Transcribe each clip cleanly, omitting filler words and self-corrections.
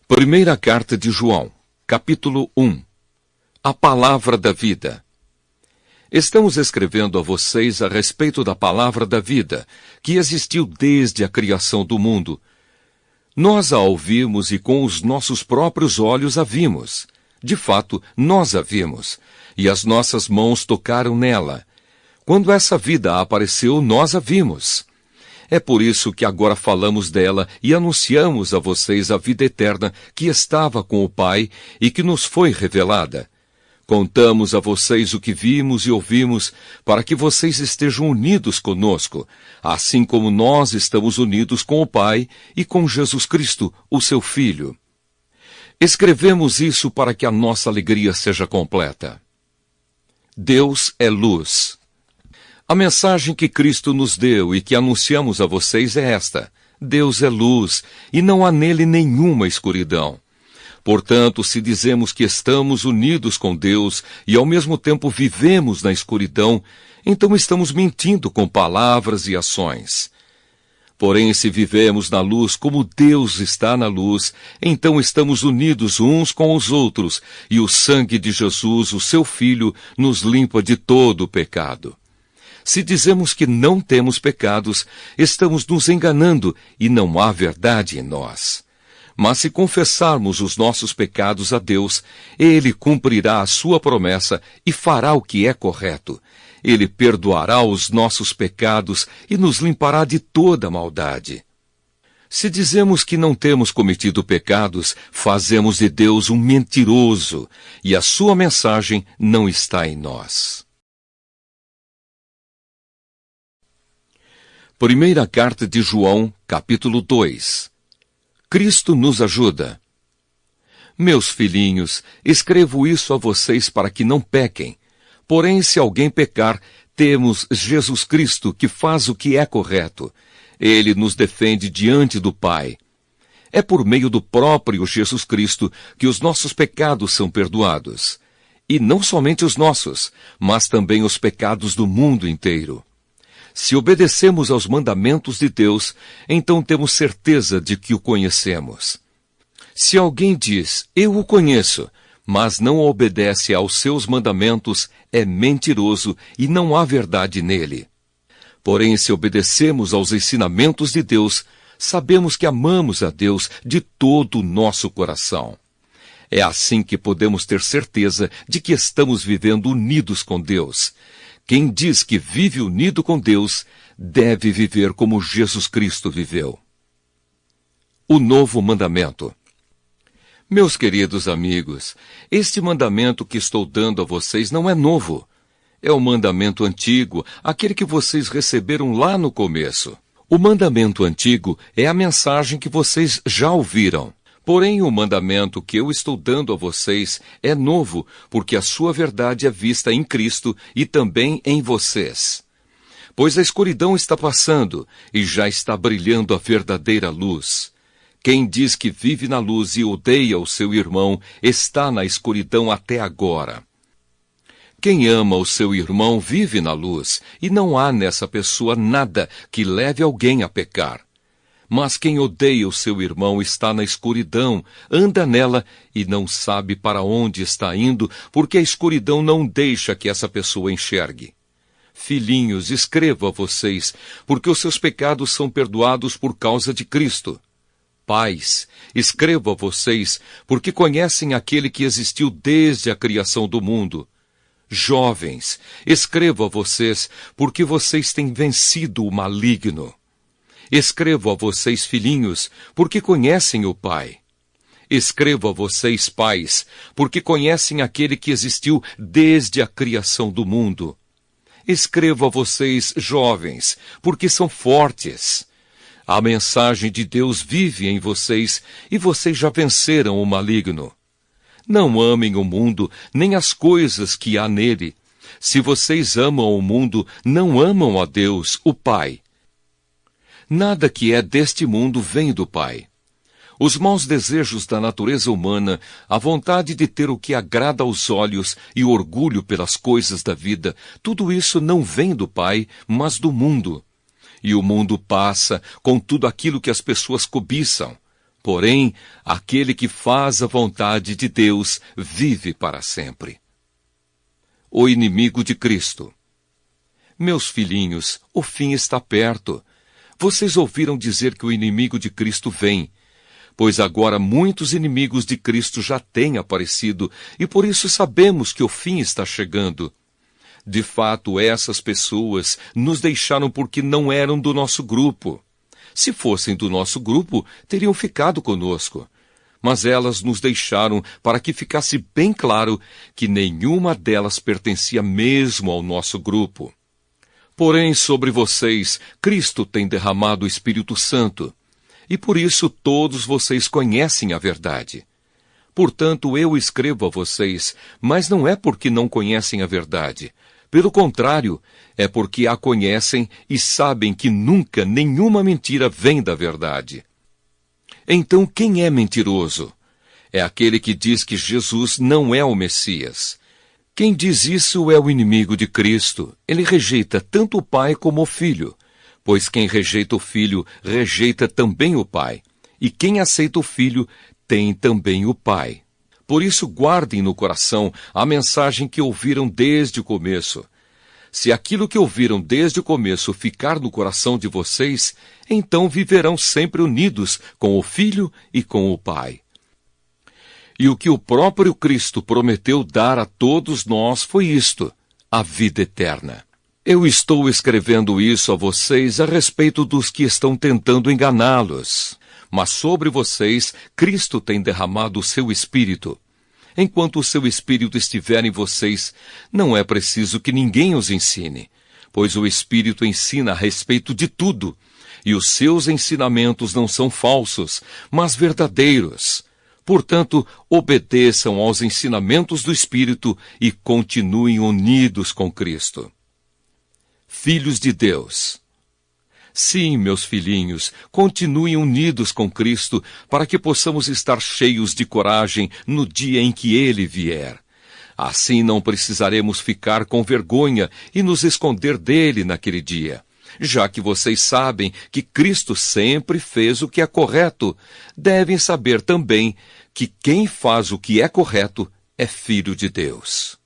Primeira carta de João, capítulo 1. A palavra da vida. Estamos escrevendo a vocês a respeito da palavra da vida, que existiu desde a criação do mundo. Nós a ouvimos e com os nossos próprios olhos a vimos. De fato, nós a vimos, e as nossas mãos tocaram nela. Quando essa vida apareceu, nós a vimos. É por isso que agora falamos dela e anunciamos a vocês a vida eterna que estava com o Pai e que nos foi revelada. Contamos a vocês o que vimos e ouvimos, para que vocês estejam unidos conosco, assim como nós estamos unidos com o Pai e com Jesus Cristo, o seu Filho. Escrevemos isso para que a nossa alegria seja completa. Deus é luz. A mensagem que Cristo nos deu e que anunciamos a vocês é esta: Deus é luz, e não há nele nenhuma escuridão. Portanto, se dizemos que estamos unidos com Deus e ao mesmo tempo vivemos na escuridão, então estamos mentindo com palavras e ações. Porém, se vivemos na luz como Deus está na luz, então estamos unidos uns com os outros, e o sangue de Jesus, o seu Filho, nos limpa de todo o pecado. Se dizemos que não temos pecados, estamos nos enganando e não há verdade em nós. Mas se confessarmos os nossos pecados a Deus, Ele cumprirá a sua promessa e fará o que é correto. Ele perdoará os nossos pecados e nos limpará de toda maldade. Se dizemos que não temos cometido pecados, fazemos de Deus um mentiroso, e a sua mensagem não está em nós. Primeira carta de João, capítulo 2. Cristo nos ajuda. Meus filhinhos, escrevo isso a vocês para que não pequem. Porém, se alguém pecar, temos Jesus Cristo, que faz o que é correto. Ele nos defende diante do Pai. É por meio do próprio Jesus Cristo que os nossos pecados são perdoados. E não somente os nossos, mas também os pecados do mundo inteiro. Se obedecemos aos mandamentos de Deus, então temos certeza de que o conhecemos. Se alguém diz, eu o conheço, mas não obedece aos seus mandamentos, é mentiroso e não há verdade nele. Porém, se obedecemos aos ensinamentos de Deus, sabemos que amamos a Deus de todo o nosso coração. É assim que podemos ter certeza de que estamos vivendo unidos com Deus. Quem diz que vive unido com Deus, deve viver como Jesus Cristo viveu. O novo mandamento. Meus queridos amigos, este mandamento que estou dando a vocês não é novo. É o mandamento antigo, aquele que vocês receberam lá no começo. O mandamento antigo é a mensagem que vocês já ouviram. Porém, o mandamento que eu estou dando a vocês é novo, porque a sua verdade é vista em Cristo e também em vocês. Pois a escuridão está passando e já está brilhando a verdadeira luz. Quem diz que vive na luz e odeia o seu irmão está na escuridão até agora. Quem ama o seu irmão vive na luz, e não há nessa pessoa nada que leve alguém a pecar. Mas quem odeia o seu irmão está na escuridão, anda nela e não sabe para onde está indo, porque a escuridão não deixa que essa pessoa enxergue. Filhinhos, escrevo a vocês, porque os seus pecados são perdoados por causa de Cristo. Pais, escrevo a vocês, porque conhecem aquele que existiu desde a criação do mundo. Jovens, escrevo a vocês, porque vocês têm vencido o maligno. Escrevo a vocês, filhinhos, porque conhecem o Pai. Escrevo a vocês, pais, porque conhecem aquele que existiu desde a criação do mundo. Escrevo a vocês, jovens, porque são fortes. A mensagem de Deus vive em vocês, e vocês já venceram o maligno. Não amem o mundo, nem as coisas que há nele. Se vocês amam o mundo, não amam a Deus, o Pai. Nada que é deste mundo vem do Pai. Os maus desejos da natureza humana, a vontade de ter o que agrada aos olhos e o orgulho pelas coisas da vida, tudo isso não vem do Pai, mas do mundo. E o mundo passa com tudo aquilo que as pessoas cobiçam. Porém, aquele que faz a vontade de Deus vive para sempre. O inimigo de Cristo. Meus filhinhos, o fim está perto. Vocês ouviram dizer que o inimigo de Cristo vem, pois agora muitos inimigos de Cristo já têm aparecido, e por isso sabemos que o fim está chegando. De fato, essas pessoas nos deixaram porque não eram do nosso grupo. Se fossem do nosso grupo, teriam ficado conosco. Mas elas nos deixaram para que ficasse bem claro que nenhuma delas pertencia mesmo ao nosso grupo. Porém, sobre vocês, Cristo tem derramado o Espírito Santo, e por isso todos vocês conhecem a verdade. Portanto, eu escrevo a vocês, mas não é porque não conhecem a verdade. Pelo contrário, é porque a conhecem e sabem que nunca nenhuma mentira vem da verdade. Então, quem é mentiroso? É aquele que diz que Jesus não é o Messias. Quem diz isso é o inimigo de Cristo. Ele rejeita tanto o Pai como o Filho, pois quem rejeita o Filho rejeita também o Pai, e quem aceita o Filho tem também o Pai. Por isso, guardem no coração a mensagem que ouviram desde o começo. Se aquilo que ouviram desde o começo ficar no coração de vocês, então viverão sempre unidos com o Filho e com o Pai. E o que o próprio Cristo prometeu dar a todos nós foi isto, a vida eterna. Eu estou escrevendo isso a vocês a respeito dos que estão tentando enganá-los. Mas sobre vocês, Cristo tem derramado o seu Espírito. Enquanto o seu Espírito estiver em vocês, não é preciso que ninguém os ensine, pois o Espírito ensina a respeito de tudo, e os seus ensinamentos não são falsos, mas verdadeiros. Portanto, obedeçam aos ensinamentos do Espírito e continuem unidos com Cristo. Filhos de Deus. Sim, meus filhinhos, continuem unidos com Cristo para que possamos estar cheios de coragem no dia em que Ele vier. Assim não precisaremos ficar com vergonha e nos esconder dele naquele dia. Já que vocês sabem que Cristo sempre fez o que é correto, devem saber também que quem faz o que é correto é filho de Deus.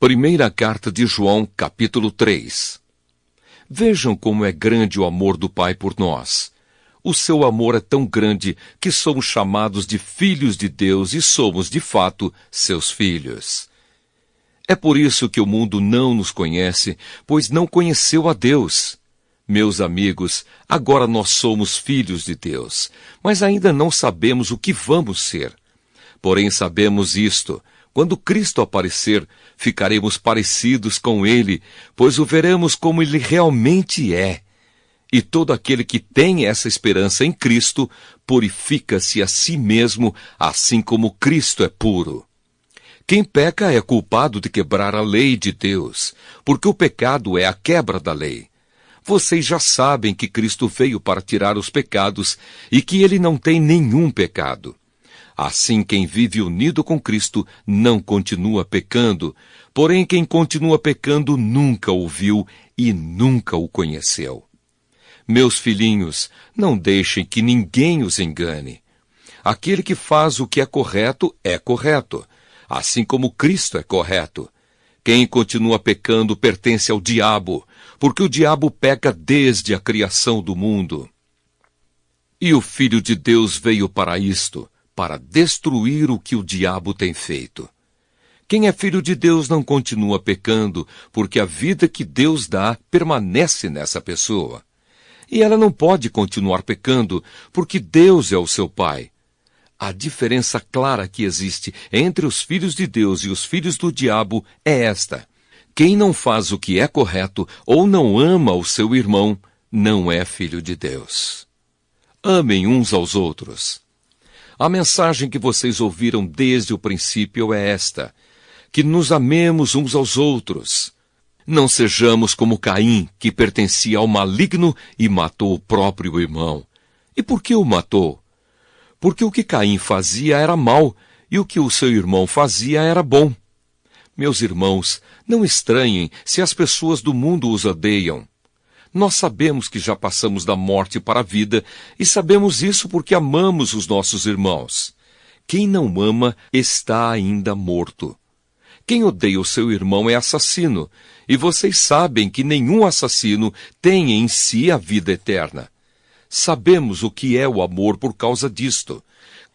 Primeira carta de João, capítulo 3. Vejam como é grande o amor do Pai por nós. O seu amor é tão grande que somos chamados de filhos de Deus e somos, de fato, seus filhos. É por isso que o mundo não nos conhece, pois não conheceu a Deus. Meus amigos, agora nós somos filhos de Deus, mas ainda não sabemos o que vamos ser. Porém sabemos isto: quando Cristo aparecer, ficaremos parecidos com Ele, pois o veremos como Ele realmente é. E todo aquele que tem essa esperança em Cristo, purifica-se a si mesmo, assim como Cristo é puro. Quem peca é culpado de quebrar a lei de Deus, porque o pecado é a quebra da lei. Vocês já sabem que Cristo veio para tirar os pecados e que Ele não tem nenhum pecado. Assim, quem vive unido com Cristo não continua pecando, porém quem continua pecando nunca o viu e nunca o conheceu. Meus filhinhos, não deixem que ninguém os engane. Aquele que faz o que é correto, assim como Cristo é correto. Quem continua pecando pertence ao diabo, porque o diabo peca desde a criação do mundo. E o Filho de Deus veio para isto, para destruir o que o diabo tem feito. Quem é filho de Deus não continua pecando, porque a vida que Deus dá permanece nessa pessoa. E ela não pode continuar pecando, porque Deus é o seu Pai. A diferença clara que existe entre os filhos de Deus e os filhos do diabo é esta: quem não faz o que é correto ou não ama o seu irmão, não é filho de Deus. Amem uns aos outros. A mensagem que vocês ouviram desde o princípio é esta: que nos amemos uns aos outros. Não sejamos como Caim, que pertencia ao maligno e matou o próprio irmão. E por que o matou? Porque o que Caim fazia era mal, e o que o seu irmão fazia era bom. Meus irmãos, não estranhem se as pessoas do mundo os odeiam. Nós sabemos que já passamos da morte para a vida, e sabemos isso porque amamos os nossos irmãos. Quem não ama está ainda morto. Quem odeia o seu irmão é assassino, e vocês sabem que nenhum assassino tem em si a vida eterna. Sabemos o que é o amor por causa disto.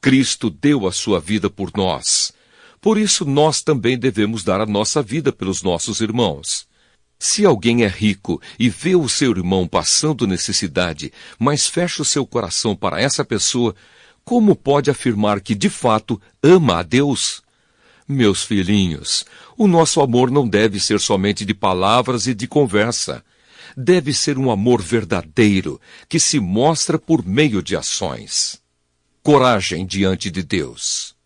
Cristo deu a sua vida por nós. Por isso nós também devemos dar a nossa vida pelos nossos irmãos. Se alguém é rico e vê o seu irmão passando necessidade, mas fecha o seu coração para essa pessoa, como pode afirmar que de fato ama a Deus? Meus filhinhos, o nosso amor não deve ser somente de palavras e de conversa. Deve ser um amor verdadeiro, que se mostra por meio de ações. Coragem diante de Deus.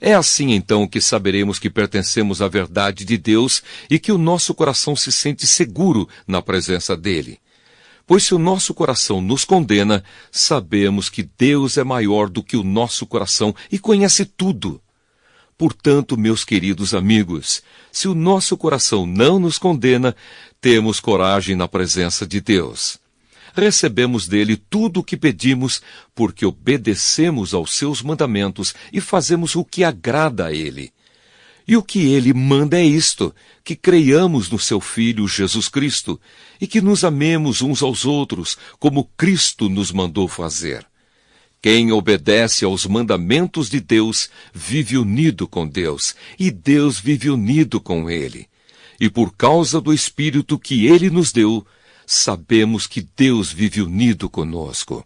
É assim então que saberemos que pertencemos à verdade de Deus e que o nosso coração se sente seguro na presença dele. Pois se o nosso coração nos condena, sabemos que Deus é maior do que o nosso coração e conhece tudo. Portanto, meus queridos amigos, se o nosso coração não nos condena, temos coragem na presença de Deus. Recebemos dele tudo o que pedimos, porque obedecemos aos seus mandamentos e fazemos o que agrada a ele. E o que ele manda é isto, que creiamos no seu Filho Jesus Cristo, e que nos amemos uns aos outros, como Cristo nos mandou fazer. Quem obedece aos mandamentos de Deus vive unido com Deus, e Deus vive unido com ele. E por causa do Espírito que ele nos deu, sabemos que Deus vive unido conosco.